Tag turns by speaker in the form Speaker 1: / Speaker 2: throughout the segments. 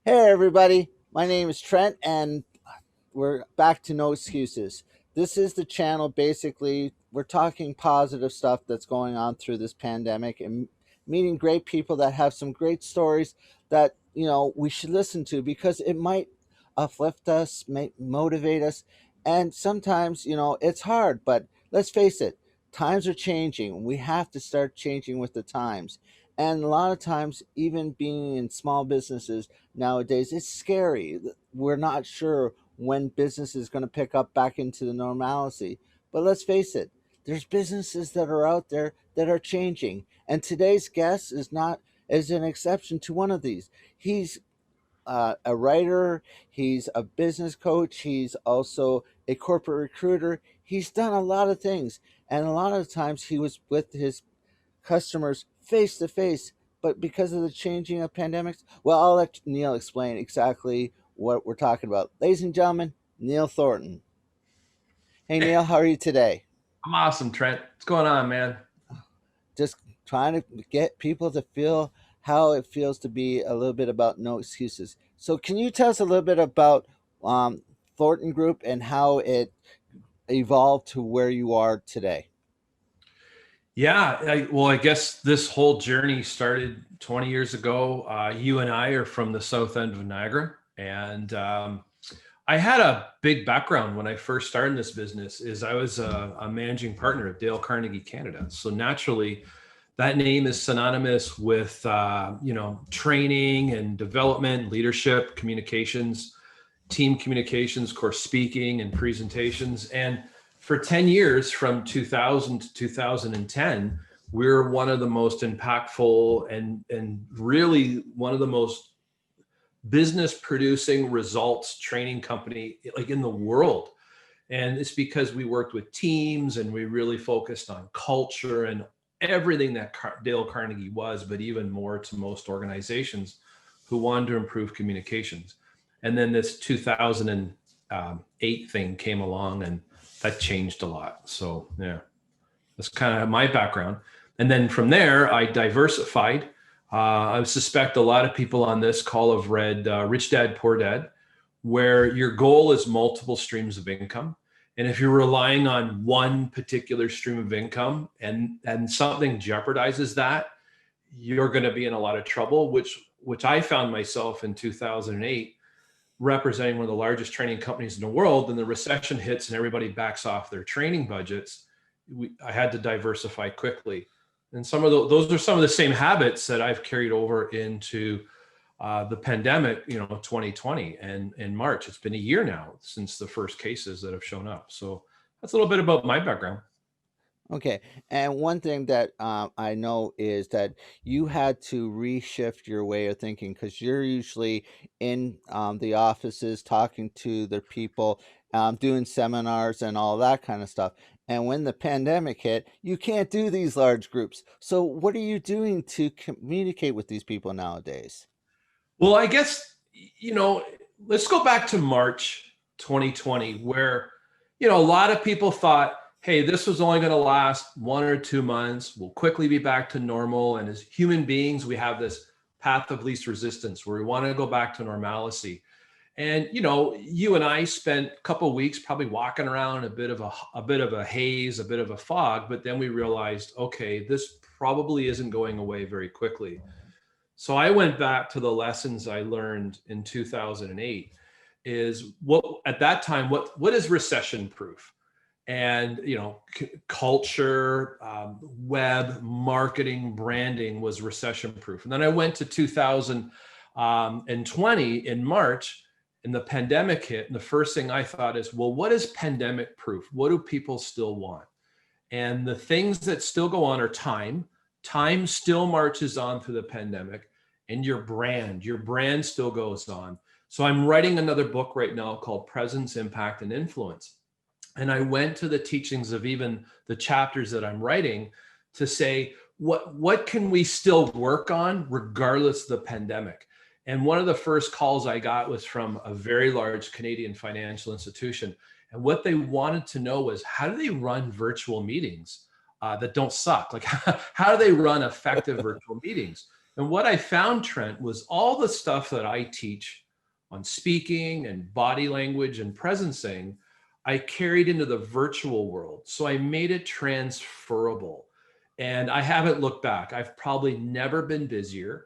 Speaker 1: Hey, everybody. My name is Trent, and we're back to No Excuses. This is the channel. Basically, we're talking positive stuff that's going on through this pandemic and meeting great people that have some great stories that, we should listen to because it might uplift us, may motivate us. And sometimes, it's hard, but let's face it, times are changing. We have to start changing with the times. And a lot of times, even being in small businesses, nowadays it's scary. We're not sure when business is going to pick up back into the normalcy, but let's face it, there's businesses that are out there that are changing, and today's guest is an exception to one of these. He's a writer, he's a business coach, he's also a corporate recruiter. He's done a lot of things, and a lot of times he was with his customers face to face. But because of the changing of pandemics, well, I'll let Neil explain exactly what we're talking about. Ladies and gentlemen, Neil Thornton. Hey, Neil, how are you today?
Speaker 2: I'm awesome, Trent. What's going on, man?
Speaker 1: Just trying to get people to feel how it feels to be a little bit about no excuses. So, can you tell us a little bit about um, Thornton Group and how it evolved to where you are today?
Speaker 2: Yeah, I guess this whole journey started 20 years ago. You and I are from the south end of Niagara, and I had a big background when I first started this business. Is I was a managing partner of Dale Carnegie Canada, so naturally, that name is synonymous with training and development, leadership, communications, team communications, of course, speaking and presentations. And for 10 years, from 2000 to 2010, we're one of the most impactful and really one of the most business producing results training company like in the world. And it's because we worked with teams and we really focused on culture and everything that Dale Carnegie was, but even more to most organizations who wanted to improve communications. And then this 2008 thing came along and that changed a lot. So yeah, that's kind of my background. And then from there, I diversified. I suspect a lot of people on this call have read Rich Dad, Poor Dad, where your goal is multiple streams of income. And if you're relying on one particular stream of income and something jeopardizes that, you're going to be in a lot of trouble, which I found myself in 2008 representing one of the largest training companies in the world. And the recession hits and everybody backs off their training budgets. I had to diversify quickly. And some of those are some of the same habits that I've carried over into the pandemic, 2020 and in March. It's been a year now since the first cases that have shown up. So that's a little bit about my background.
Speaker 1: Okay, and one thing that I know is that you had to reshift your way of thinking because you're usually in the offices talking to the people, doing seminars and all that kind of stuff. And when the pandemic hit, you can't do these large groups. So, what are you doing to communicate with these people nowadays?
Speaker 2: Well, I guess, you know, let's go back to March 2020, where, a lot of people thought, hey, this was only going to last 1 or 2 months. We'll quickly be back to normal. And as human beings, we have this path of least resistance where we want to go back to normalcy. And you and I spent a couple of weeks probably walking around a bit of a haze, a bit of a fog, but then we realized, okay, this probably isn't going away very quickly. So I went back to the lessons I learned in 2008 is what at that time, what is recession proof? And culture, web marketing, branding was recession proof. And then I went to 2020 in March, and the pandemic hit. And the first thing I thought is, well, what is pandemic proof? What do people still want? And the things that still go on are time. Time still marches on through the pandemic, and your brand still goes on. So I'm writing another book right now called Presence, Impact, and Influence. And I went to the teachings of even the chapters that I'm writing to say, what can we still work on regardless of the pandemic? And one of the first calls I got was from a very large Canadian financial institution. And what they wanted to know was, how do they run virtual meetings that don't suck? Like, how do they run effective virtual meetings? And what I found, Trent, was all the stuff that I teach on speaking and body language and presencing, I carried into the virtual world. So I made it transferable. And I haven't looked back. I've probably never been busier.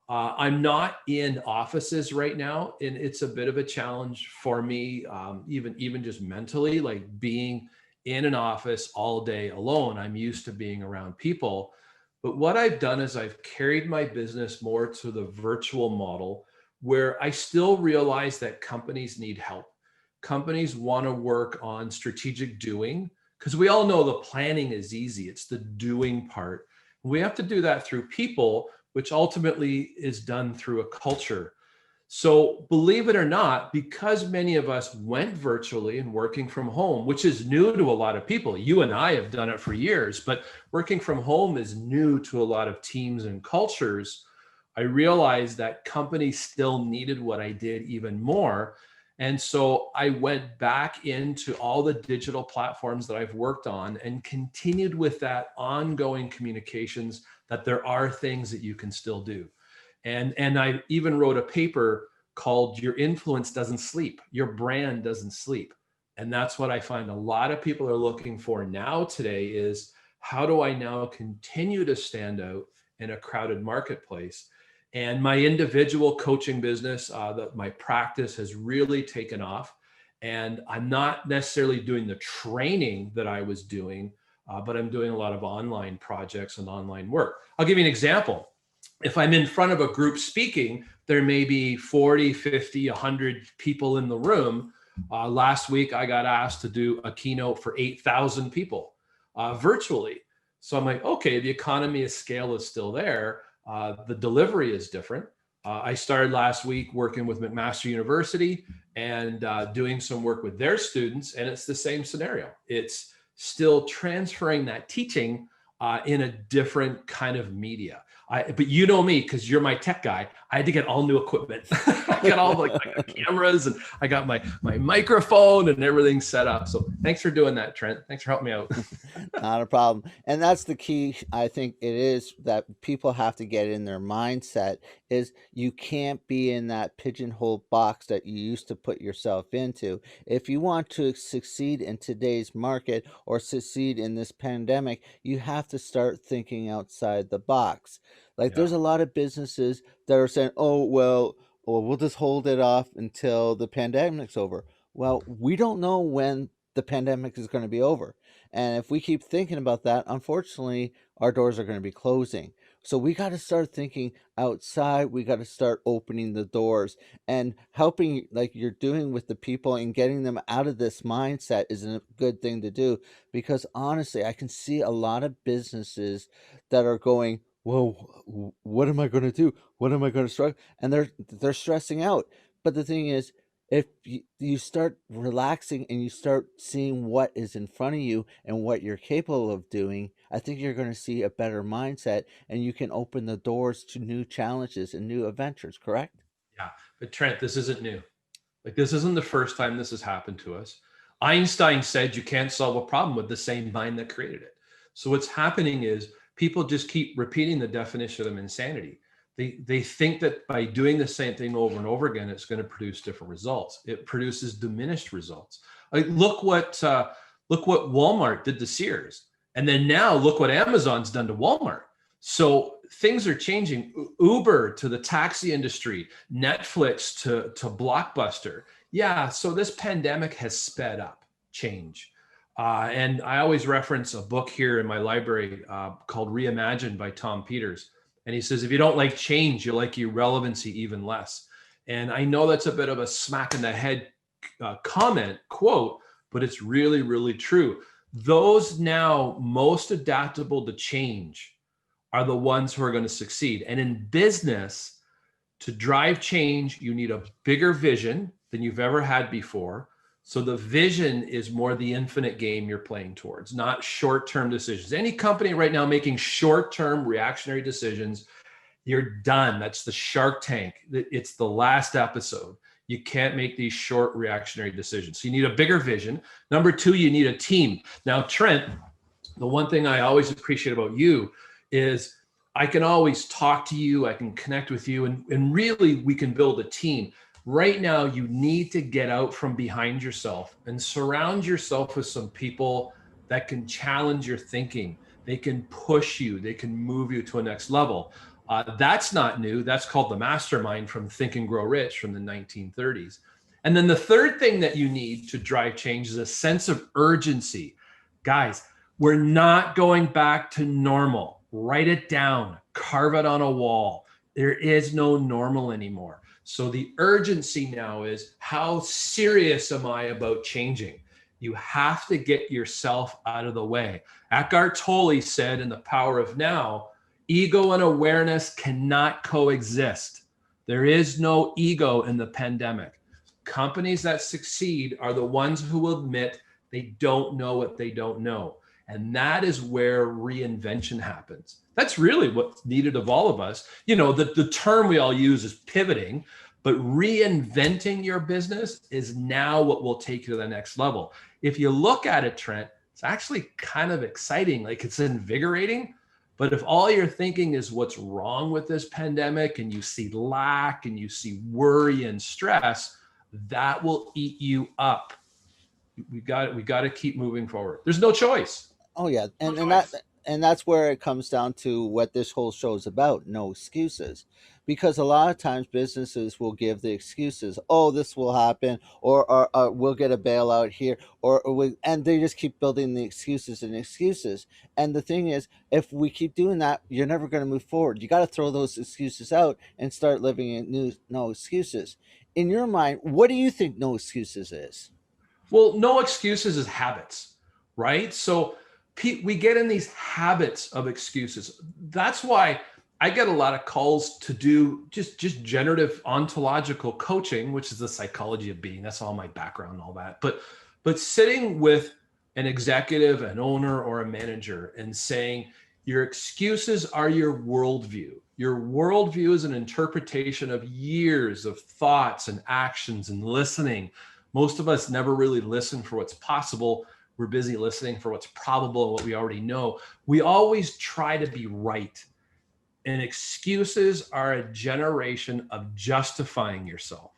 Speaker 2: I'm not in offices right now, and it's a bit of a challenge for me, even just mentally, like being in an office all day alone. I'm used to being around people. But what I've done is I've carried my business more to the virtual model where I still realize that companies need help. Companies want to work on strategic doing because we all know the planning is easy. It's the doing part. We have to do that through people, which ultimately is done through a culture. So believe it or not, because many of us went virtually and working from home, which is new to a lot of people, you and I have done it for years, but working from home is new to a lot of teams and cultures. I realized that companies still needed what I did even more. And so I went back into all the digital platforms that I've worked on and continued with that ongoing communications that there are things that you can still do. And I even wrote a paper called Your Influence Doesn't Sleep, Your Brand Doesn't Sleep. And that's what I find a lot of people are looking for now today is how do I now continue to stand out in a crowded marketplace? And my individual coaching business, my practice has really taken off. And I'm not necessarily doing the training that I was doing, but I'm doing a lot of online projects and online work. I'll give you an example. If I'm in front of a group speaking, there may be 40, 50, 100 people in the room. Last week, I got asked to do a keynote for 8,000 people virtually. So I'm like, okay, the economy of scale is still there. The delivery is different. I started last week working with McMaster University and doing some work with their students, and it's the same scenario. It's still transferring that teaching in a different kind of media. But you know me, because you're my tech guy, I had to get all new equipment. I got all like I got cameras and I got my microphone and everything set up. So thanks for doing that, Trent. Thanks for helping me out.
Speaker 1: Not a problem. And that's the key. I think it is that people have to get in their mindset is you can't be in that pigeonhole box that you used to put yourself into. If you want to succeed in today's market or succeed in this pandemic, you have to start thinking outside the box. Like
Speaker 2: Yeah.
Speaker 1: there's a lot of businesses that are saying, "Oh, well, we'll just hold it off until the pandemic's over." Well, we don't know when the pandemic is going to be over. And if we keep thinking about that, unfortunately, our doors are going to be closing. So we got to start thinking outside. We got to start opening the doors and helping, like you're doing with the people and getting them out of this mindset is a good thing to do. Because honestly, I can see a lot of businesses that are going, "Well, what am I going to do? What am I going to struggle?" And they're stressing out. But the thing is, if you start relaxing and you start seeing what is in front of you and what you're capable of doing, I think you're going to see a better mindset and you can open the doors to new challenges and new adventures, correct?
Speaker 2: Yeah. But Trent, this isn't new. Like this isn't the first time this has happened to us. Einstein said you can't solve a problem with the same mind that created it. So what's happening is people just keep repeating the definition of insanity. They think that by doing the same thing over and over again, it's going to produce different results. It produces diminished results. Like look what Walmart did to Sears, and then now look what Amazon's done to Walmart. So things are changing. Uber to the taxi industry, Netflix to Blockbuster. Yeah, so this pandemic has sped up change. And I always reference a book here in my library called Reimagined by Tom Peters. And he says, if you don't like change, you like irrelevancy even less. And I know that's a bit of a smack in the head comment, quote, but it's really, really true. Those now most adaptable to change are the ones who are going to succeed. And in business, to drive change, you need a bigger vision than you've ever had before. So the vision is more the infinite game you're playing towards, not short-term decisions. Any company right now making short-term reactionary decisions, you're done. That's the Shark Tank. It's the last episode. You can't make these short reactionary decisions. So you need a bigger vision. Number two, you need a team. Now, Trent, the one thing I always appreciate about you is I can always talk to you, I can connect with you, and really we can build a team. Right now, you need to get out from behind yourself and surround yourself with some people that can challenge your thinking. They can push you, they can move you to a next level. That's not new. That's called the mastermind from Think and Grow Rich from the 1930s. And then the third thing that you need to drive change is a sense of urgency. Guys, we're not going back to normal. Write it down, carve it on a wall. There is no normal anymore. So the urgency now is, how serious am I about changing? You have to get yourself out of the way. Eckhart Tolle said in The Power of Now, ego and awareness cannot coexist. There is no ego in the pandemic. Companies that succeed are the ones who will admit they don't know what they don't know. And that is where reinvention happens. That's really what's needed of all of us. You know, the term we all use is pivoting, but reinventing your business is now what will take you to the next level. If you look at it, Trent, it's actually kind of exciting. Like, it's invigorating. But if all you're thinking is what's wrong with this pandemic, and you see lack and you see worry and stress, that will eat you up. We got to keep moving forward. There's no choice.
Speaker 1: Oh yeah,
Speaker 2: No
Speaker 1: and that
Speaker 2: choice.
Speaker 1: and that's where it comes down to what this whole show is about. No excuses, because a lot of times businesses will give the excuses. Oh, this will happen, or we'll get a bailout here, and they just keep building the excuses and excuses. And the thing is, if we keep doing that, you're never going to move forward. You got to throw those excuses out and start living in new no excuses. In your mind, what do you think no excuses is?
Speaker 2: Well, no excuses is habits, right? So we get in these habits of excuses. That's why I get a lot of calls to do just generative ontological coaching, which is the psychology of being. That's all my background and all that. But sitting with an executive, an owner, or a manager and saying, your excuses are your worldview. Your worldview is an interpretation of years of thoughts and actions and listening. Most of us never really listen for what's possible. We're busy listening for what's probable and what we already know. We always try to be right. And excuses are a generation of justifying yourself.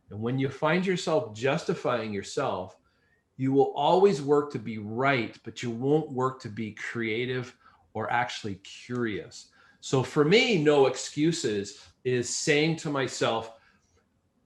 Speaker 2: And when you find yourself justifying yourself, you will always work to be right, but you won't work to be creative or actually curious. So for me, no excuses is saying to myself,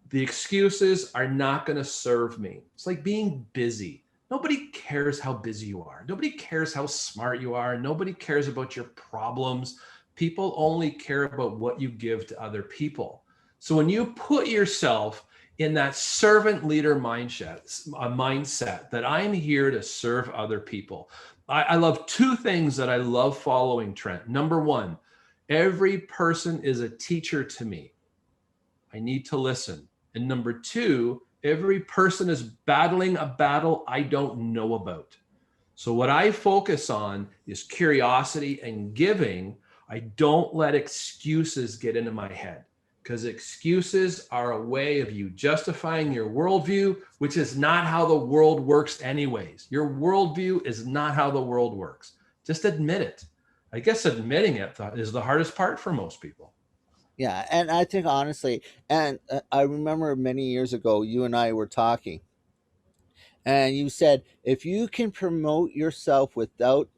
Speaker 2: the excuses are not going to serve me. It's like being busy. Nobody cares how busy you are. Nobody cares how smart you are. Nobody cares about your problems. People only care about what you give to other people. So when you put yourself in that servant leader mindset that I'm here to serve other people, I love two things that I love following, Trent. Number one, every person is a teacher to me. I need to listen. And number two, every person is battling a battle I don't know about. So what I focus on is curiosity and giving. I don't let excuses get into my head, because excuses are a way of you justifying your worldview, which is not how the world works anyways. Your worldview is not how the world works. Just admit it. I guess admitting it is the hardest part for most people.
Speaker 1: Yeah, and I think honestly, and I remember many years ago, you and I were talking, and you said if you can promote yourself without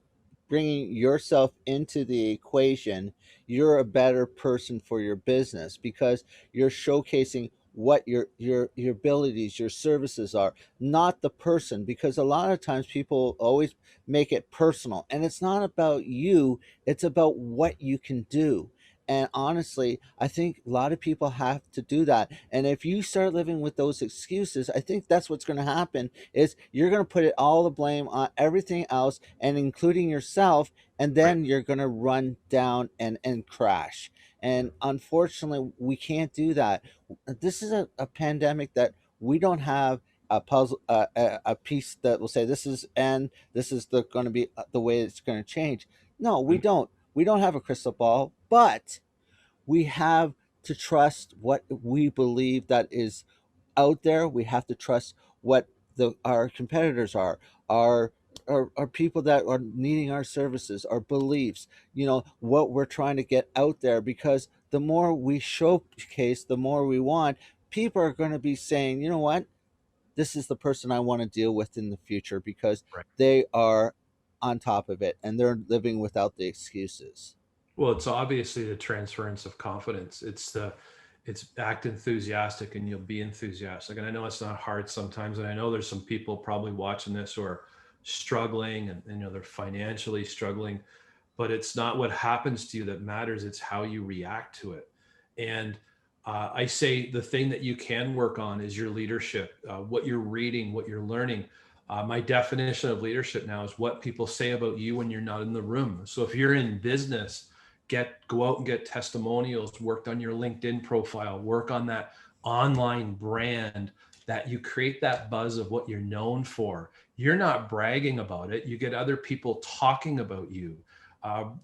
Speaker 1: bringing yourself into the equation, you're a better person for your business because you're showcasing what your abilities, your services are, not the person. Because a lot of times people always make it personal, and it's not about you; it's about what you can do. And honestly, I think a lot of people have to do that. And if you start living with those excuses, I think that's what's going to happen is you're going to put it all the blame on everything else and including yourself, and
Speaker 2: Right.
Speaker 1: then you're going to run down and crash. And unfortunately, we can't do that. This is a pandemic that we don't have a puzzle, a piece that will say this is, and this is the going to be the way it's going to change. No, we don't. We don't have a crystal ball, but we have to trust what we believe that is out there. We have to trust what our competitors are. Our are people that are needing our services, our beliefs, what we're trying to get out there. Because the more we showcase, the more we want, people are going to be saying, you know what, this is the person I want to deal with in the future, because
Speaker 2: Right.
Speaker 1: they are on top of it and they're living without the excuses.
Speaker 2: Well, it's obviously the transference of confidence. It's act enthusiastic and you'll be enthusiastic. And I know it's not hard sometimes. And I know there's some people probably watching this who are struggling and they're financially struggling, but it's not what happens to you that matters. It's how you react to it. And I say the thing that you can work on is your leadership, what you're reading, what you're learning. My definition of leadership now is what people say about you when you're not in the room. So if you're in business, go out and get testimonials, work on your LinkedIn profile, work on that online brand, that you create that buzz of what you're known for. You're not bragging about it. You get other people talking about you.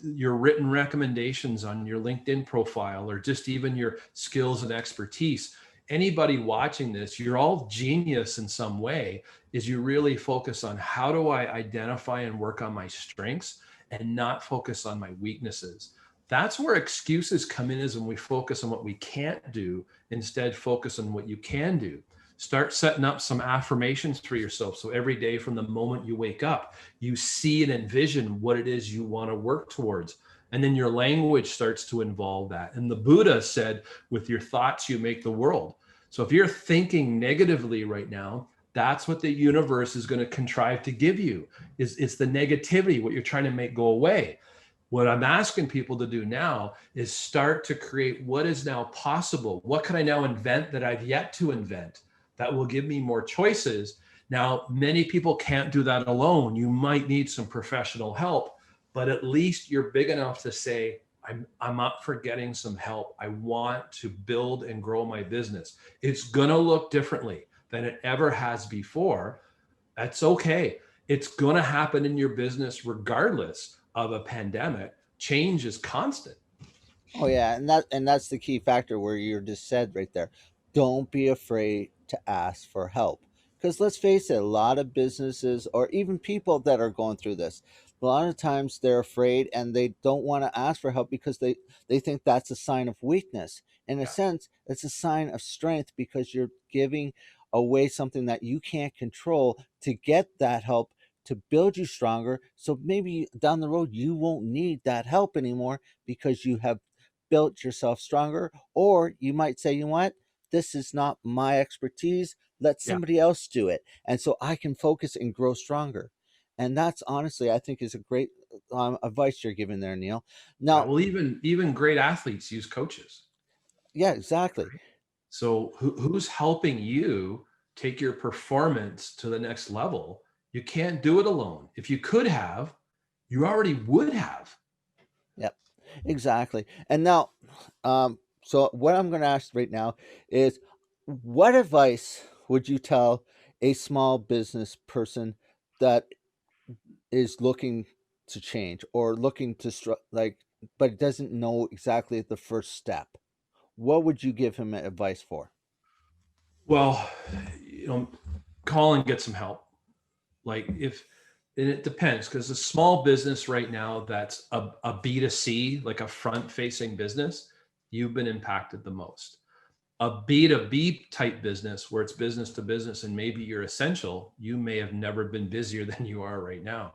Speaker 2: Your written recommendations on your LinkedIn profile, or just even your skills and expertise. Anybody watching this, you're all genius in some way, is you really focus on how do I identify and work on my strengths and not focus on my weaknesses. That's where excuses come in, is when we focus on what we can't do, instead focus on what you can do. Start setting up some affirmations for yourself. So every day from the moment you wake up, you see and envision what it is you want to work towards. And then your language starts to involve that. And the Buddha said, with your thoughts, you make the world. So if you're thinking negatively right now, that's what the universe is going to contrive to give you, is it's the negativity, what you're trying to make go away. What I'm asking people to do now is start to create what is now possible. What can I now invent that I've yet to invent that will give me more choices? Now, many people can't do that alone. You might need some professional help, but at least you're big enough to say, I'm up for getting some help. I want to build and grow my business. It's going to look differently than it ever has before. That's okay. It's going to happen in your business regardless of a pandemic. Change is constant.
Speaker 1: Oh yeah, and that's the key factor where you're just said right there. Don't be afraid to ask for help. Because let's face it, a lot of businesses or even people that are going through this, a lot of times they're afraid and they don't want to ask for help because they think that's a sign of weakness. In a
Speaker 2: Yeah.
Speaker 1: sense, it's a sign of strength, because you're giving away something that you can't control to get that help, to build you stronger. So maybe down the road you won't need that help anymore, because you have built yourself stronger. Or you might say, you know what, this is not my expertise, let
Speaker 2: Yeah.
Speaker 1: somebody else do it, and so I can focus and grow stronger. And that's honestly, I think, is a great advice you're giving there, Neil.
Speaker 2: Yeah.
Speaker 1: Now,
Speaker 2: Well, even great athletes use coaches.
Speaker 1: yeah, exactly.
Speaker 2: So who's helping you take your performance to the next level? You can't do it alone. If you could have, you already would have.
Speaker 1: Yep, exactly. And now, so what I'm going to ask right now is, what advice would you tell a small business person that is looking to change, or looking to but doesn't know exactly the first step? What would you give him advice for?
Speaker 2: Well, you know, call and get some help. Like if, and it depends, because a small business right now that's a B2C, like a front facing business, you've been impacted the most. A B2B type business where it's business to business and maybe you're essential, you may have never been busier than you are right now.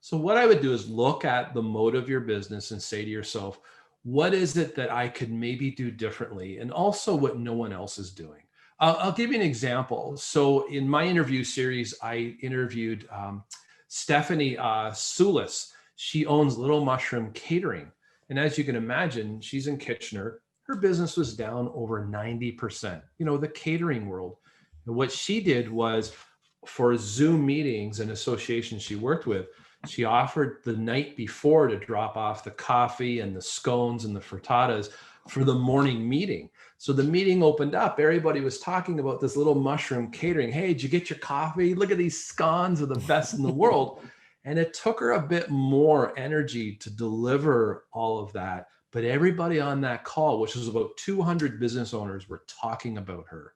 Speaker 2: So what I would do is look at the mode of your business and say to yourself, what is it that I could maybe do differently? And also what no one else is doing. I'll give you an example. So in my interview series, I interviewed Stephanie Sulis. She owns Little Mushroom Catering. And as you can imagine, she's in Kitchener. Her business was down over 90%, the catering world. And what she did was, for Zoom meetings and associations she worked with, she offered the night before to drop off the coffee and the scones and the frittatas for the morning meeting. So the meeting opened up. Everybody was talking about this Little Mushroom Catering. Hey, did you get your coffee? Look at these scones, are the best in the world. And it took her a bit more energy to deliver all of that. But everybody on that call, which was about 200 business owners, were talking about her.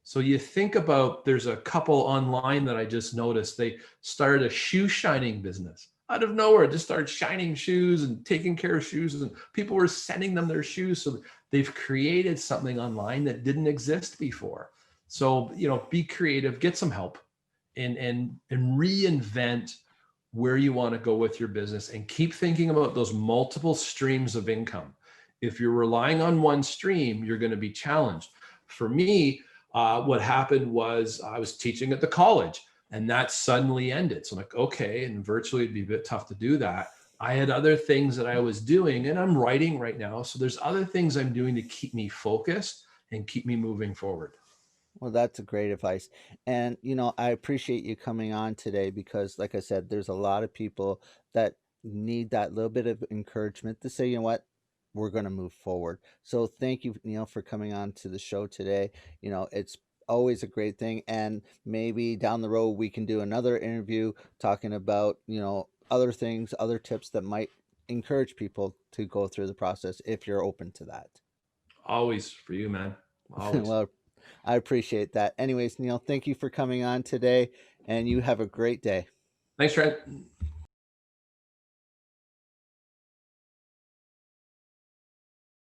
Speaker 2: So you think about, there's a couple online that I just noticed. They started a shoe shining business out of nowhere, just started shining shoes and taking care of shoes, and people were sending them their shoes. So they've created something online that didn't exist before. So, be creative, get some help, and reinvent where you want to go with your business, and keep thinking about those multiple streams of income. If you're relying on one stream, you're going to be challenged. For me, what happened was I was teaching at the college, and that suddenly ended. So I'm like, okay, and virtually it'd be a bit tough to do that. I had other things that I was doing, and I'm writing right now. So there's other things I'm doing to keep me focused and keep me moving forward.
Speaker 1: Well, that's a great advice. And, I appreciate you coming on today because, like I said, there's a lot of people that need that little bit of encouragement to say, you know what, we're going to move forward. So thank you, Neil, for coming on to the show today. It's always a great thing. And maybe down the road, we can do another interview talking about, other things, other tips that might encourage people to go through the process if you're open to that.
Speaker 2: Always for you, man. Always.
Speaker 1: Well, I appreciate that. Anyways, Neil, thank you for coming on today, and you have a great day.
Speaker 2: Thanks, Trent.